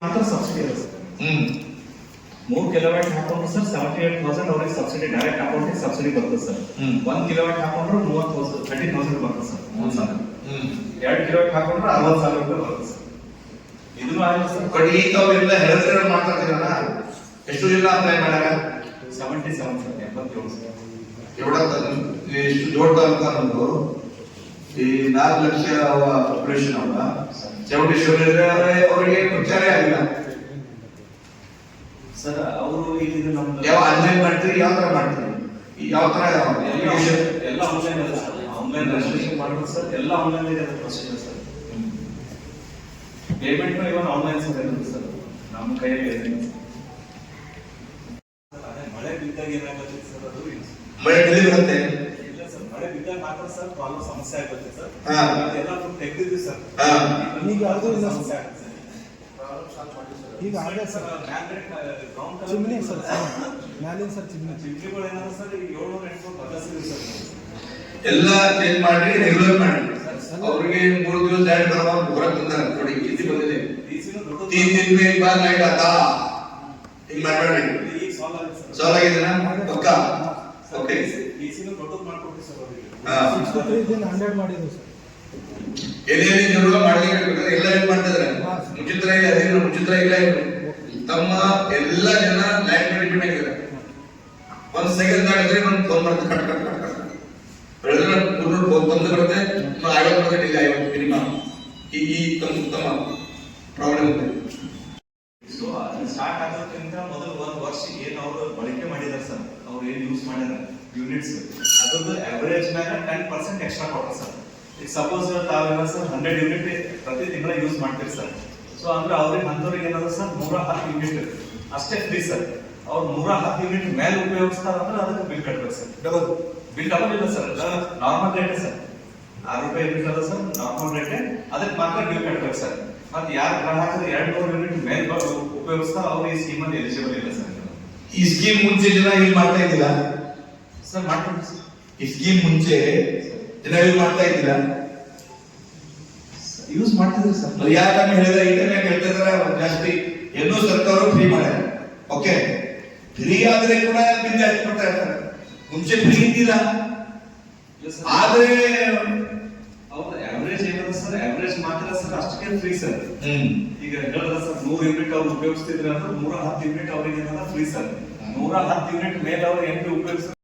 ಮಾತ್ರ ಸಬ್ಸಿಡಿ ಇದೆ sir. 3 kilowatt ಹಾಕೊಂಡ್ರು sir 78,000 ಅವ್ರಿಗೆ ಸಬ್ಸಿಡಿ ಡೈರೆಕ್ಟ್ ಅಕೌಂಟಿಗೆ ಸಬ್ಸಿಡಿ ಬರ್ತದೆ ಸರ್. 1 ಕಿಲೋವ್ಯಾಟ್ ಹಾಕೊಂಡ್ರು 13,000 ಬರ್ತದೆ ಸರ್. 3 ಸಾವಿರ 2 ಕಿಲೋವ್ಯಾಟ್ ಹಾಕೊಂಡ್ರೆ 60,000 ರೂಪಾಯಿ ಬರ್ತದೆ ಸರ್. ಇದನ್ನು ಆಗಿದೆ ಸರ್. ಬಟ್ ಈಗ ಅವೆಲ್ಲ ಹೇಳಿದ್ರೆ ಮಾತಾಡ್ತೀರಲ್ಲ, ಎಷ್ಟು ಜನ ಅಪ್ಲೈ ಮಾಡ್ಯಾರ? 77 ಸರ್, 77 ಸರ್. ಎಷ್ಟು ಜೋಡ್ ತಾಲೂಕ ನಮ್ದು ಈ 4 ಲಕ್ಷ ಆಪರೇಷನ್ ಅಲ್ಲ 77 ಅವರಿಗೆ ವಿಚಾರ ಆಗಿಲ್ಲ ಸರ್. ಅವರು ಈಗ ನಮ್ದು ಯಾವ ಆನ್ಲೈನ್ ಮಾಡ್ತೀರಿ, ಯಾವ ತರ ಮಾಡ್ತೀರಿ, ಯಾವ ತರ ಎಲ್ಲ ಆನ್ಲೈನ್ ಇದೆ ಸರ್. ಆನ್ಲೈನ್ ರಿಜಿಸ್ಟ್ರೇಷನ್ ಮಾಡೋದು ಸರ್, ಎಲ್ಲ ಆನ್ಲೈನ್ ಇದೆ ಪ್ರೊಸೀಜರ್ ಸರ್. ಪೇಮೆಂಟ್ ಇವನ್ ಆನ್ಲೈನ್ ಸರ್ ಇರುತ್ತೆ ಸರ್. ನಮ್ಮ ಕೈಯಲ್ಲಿ ಇದೆ ಅದೇ ಮಳೆ ಬಿದ್ದಾಗ ಏನಾಗುತ್ತೆ ಸರ್, ಅದು ಮಳೆ ಎಲ್ಲಿ ಬರುತ್ತೆ? ಇಲ್ಲ ಸರ್, ಮಳೆ ಬಿದ್ದಾಗ ಮಾತ್ರ ಸರ್ ಪ್ರಾಬ್ಲಮ್ ಸಮಸ್ಯೆ ಆಗುತ್ತೆ ಸರ್. ಅದೆಲ್ಲ ಫುಲ್ ತೆಗೆದಿದ್ವಿ ಸರ್. ಈಗ ಅದು ಇಲ್ಲ ಸಮಸ್ಯೆ ಆಗುತ್ತೆ ಸರ್. ಈಗ ಆಗಿದೆ ಸರ್. ಚಿಮ್ನಿ ಸರ್, ಮ್ಯಾಲಿನ ಸರ್ ಚಿಮ್ನಿಗಳು ಏನಾದ್ರು ಸರ್ 700-800 ಬದಲಿಸಿದ್ವಿ ಸರ್. ಎಲ್ಲ ಚೇಂಜ್ ಮಾಡಿ ರೆಗ್ಯುಲರ್ ಮಾಡಿ. ಅವ್ರಿಗೆ 3 ದಿವಸ ಜಾಯಿನ್ ಬರೋವಾಗ ಹೊರಗೆ ಬಂದಾರೆ ನೋಡಿ, ಕಿಸಿ ಬಂದಿದೆ 3 दिन में एक बार लाइट आता ಹಿಂಗ್ ಮಾಡಬೇಡಿ. ಈಗ ಸಾಲ್ವ್ ಆಗಿದೆ ಸರ್. ಸಾಲ್ವ್ ಆಗಿದೆನಾ? ಪಕ್ಕಾ ಓಕೆ. ಡಿಸಿನು ದೊಡ್ಡದು ಮಾಡ್ಕೊಡ್ತೀವಿ ಸರ್ ಅವರಿಗೆ. 63 ದಿನ 100 ಮಾಡಿದ್ರು ಸರ್. ಎಲ್ಲೆಲ್ಲಿ ಜನ ಮಾಡ್ಲಿಕ್ಕೆ ಎಲ್ಲ ಏನ್ ಮಾಡ್ತಿದ್ರೆ ಮುಚಿತ್ರ ಇಲ್ಲ, ಅದೇನು ಮುಚಿತ್ರ ಇಲ್ಲ, ತಮ್ಮ ಎಲ್ಲ ಜನ ಲೈನ್ ಮೇಲೆ ಡಿಪೆಂಡ್ ಆಗಿದ್ದಾರೆ. 1 ಸೆಕೆಂಡ್ ಆಗಿದ್ರೆ ಒಂದು ಫೋನ್ ಮಾಡ್ತಾರೆ, ಕಟ್ ಕಟ್ ಕಟ್ ಕಟ್ ಬೆಳೆದ್ರೆ 300 ಫೋನ್ ಬಂದು ಬರುತ್ತೆ. 50% ಇಲ್ಲ, 50 ಮಿನಿಮಮ್. ಈ ತಮ್ಮ ಪ್ರಾಬ್ಲಮ್ ಇದೆ. ಸೊ ಅದು ಸ್ಟಾರ್ಟ್ ಆಗೋದ್ರಿಂದ ಮೊದಲು 1 ವರ್ಷ ಏನು ಅವರು ಬಳಕೆ ಮಾಡಿದಾರೆ ಸರ್, ಅವ್ರು ಏನು ಯೂಸ್ ಮಾಡ್ಯಾರ ಯೂನಿಟ್ಸ್, ಅದ್ರದ್ದು ಅವರೇಜ್ ಮ್ಯಾಗ 10% ಎಕ್ಸ್ಟ್ರಾ ಕೊಡ್ತಾರೆ ಸರ್. ಈಗ ಸಪೋಸ್ ತಾವೆಲ್ಲ ಸರ್ 100 ಯೂನಿಟ್ ಪ್ರತಿ ತಿಂಗಳ ಯೂಸ್ ಮಾಡ್ತೀರಿ ಸರ್. ಸೊ ಅಂದ್ರೆ ಅವ್ರಿಗೆ ಅಂಥವ್ರಿಗೆ ಏನಾದ್ರು ಸರ್ 110 ಯೂನಿಟ್ ಅಷ್ಟೇ ಫ್ರೀ ಸರ್. ಅವ್ರು 110 ಯೂನಿಟ್ ಮೇಲೆ ಉಪಯೋಗಿಸ್ತಾರೆ ಅಂದ್ರೆ ಅದಕ್ಕೆ ಬಿಲ್ ಕಟ್ಟಬೇಕು ಸರ್. ಬಿಲ್ ಡಬಲ್ ಇಲ್ಲ ಸರ್, ನಾರ್ಮಲ್ ರೇಟ್ ಸರ್. 6 ರೂಪಾಯಿ ಯೂನಿಟ್ ಅದ ಸರ್, ನಾರ್ಮಲ್ ರೇಟ್, ಅದಕ್ಕೆ ಮಾತ್ರ ಬಿಲ್ ಕಟ್ಟಬೇಕು ಸರ್. ಮತ್ತೆ ಯಾರು ಗ್ರಾಹಕರು 200 ಯೂನಿಟ್ ಮೇಲೆ ಉಪಯೋಗಿಸ್ತಾರೆ ಅವ್ರು ಈ ಸ್ಕೀಮ್ ಅಲ್ಲಿ ಎಲಿಜಿಬಲ್ ಇಲ್ಲ ಸರ್. ಈ ಸ್ಕೀಮ್ ಮುಂಚೆ ಜನ ಯೂಸ್ ಮಾಡ್ತಾ ಇದ್ದಿಲ್ಲ ಸರ್. ಮಾಡ್ತೀವಿ ಸರ್. ಈ ಸ್ಕೀಮ್ ಮುಂಚೆ ಜನ ಯೂಸ್ ಮಾಡ್ತಾ ಇದ್ದಿಲ್ಲ, ಯೂಸ್ ಮಾಡ್ತಿದ್ವಿ ಸರ್. ಯಾಕಂದ್ರೆ ಹೇಳಿದ್ರೆ ಇಂಟರ್ನೆಟ್ ಹೇಳ್ತಿದ್ರೆ ಜಾಸ್ತಿ ಎಲ್ಲೋ ಸರ್ಕಾರ ಫ್ರೀ ಮಾಡ್ಯಾರ. ಓಕೆ, ಫ್ರೀ ಆದ್ರೆ ಕೂಡ ಬಿಲ್ ಜಾಸ್ತಿ ಕೊಡ್ತಾ ಇರ್ತಾರೆ. ಮುಂಚೆ ಫ್ರೀ ಇದ್ದಿಲ್ಲ, ಆದ್ರೆ ಅವ್ರ ಅವರೇಜ್ ಏನದ ಸರ್, ಅವರೇಜ್ ಮಾತ್ರ ಸರ್ ಅಷ್ಟಕ್ಕೆ ಫ್ರೀ ಸರ್. ಈಗ ಹೇಳಿದ್ರೆ ಸರ್ 100 ಯೂನಿಟ್ ಅವ್ರು ಉಪಯೋಗಿಸ್ತಿದ್ರೆ ಅಂದ್ರೆ 110 ಯೂನಿಟ್ ಅವ್ರಿಗೆ ಏನದ ಫ್ರೀ ಸರ್. 110 ಯೂನಿಟ್ ಮೇಲೆ ಅವ್ರು ಹೆಂಗೆ ಉಪಯೋಗಿಸ್ತಾರೆ